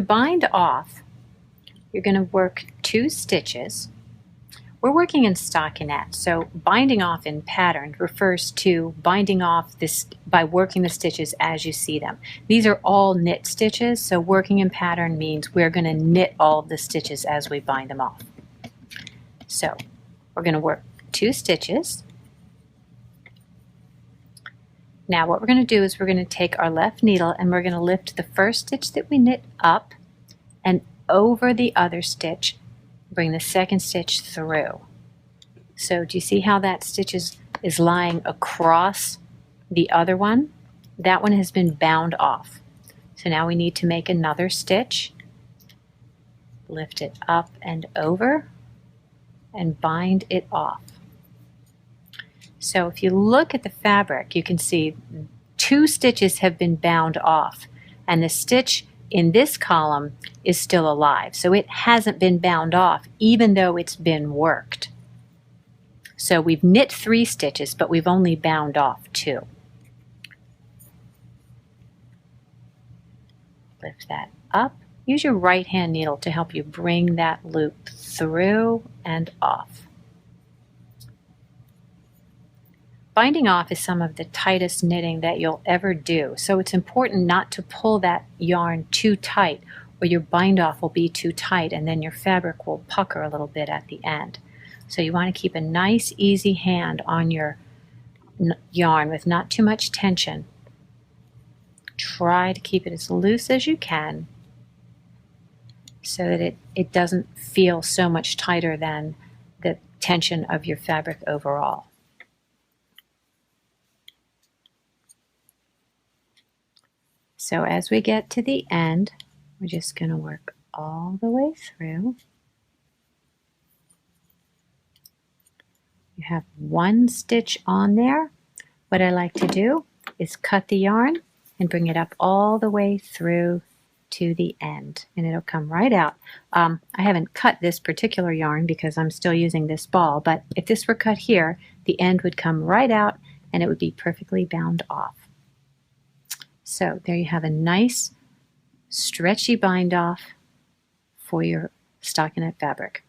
To bind off, you're going to work 2 stitches. We're working in stockinette, so binding off in pattern refers to binding off this by working the stitches as you see them. These are all knit stitches, so working in pattern means we're going to knit all of the stitches as we bind them off. So we're going to work 2 stitches. Now what we're going to do is we're going to take our left needle and we're going to lift the first stitch that we knit up and over the other stitch, bring the second stitch through. So do you see how that stitch is lying across the other one? That one has been bound off. So now we need to make another stitch, lift it up and over, and bind it off. So if you look at the fabric, you can see 2 stitches have been bound off, and the stitch in this column is still alive. So it hasn't been bound off even though it's been worked. So we've knit 3 stitches, but we've only bound off 2. Lift that up. Use your right hand needle to help you bring that loop through and off. Binding off is some of the tightest knitting that you'll ever do, so it's important not to pull that yarn too tight or your bind off will be too tight and then your fabric will pucker a little bit at the end. So you want to keep a nice easy hand on your yarn with not too much tension. Try to keep it as loose as you can so that it doesn't feel so much tighter than the tension of your fabric overall. So as we get to the end, we're just going to work all the way through. You have 1 stitch on there. What I like to do is cut the yarn and bring it up all the way through to the end, and it'll come right out. I haven't cut this particular yarn because I'm still using this ball, but if this were cut here, the end would come right out and it would be perfectly bound off. So there you have a nice stretchy bind off for your stockinette fabric.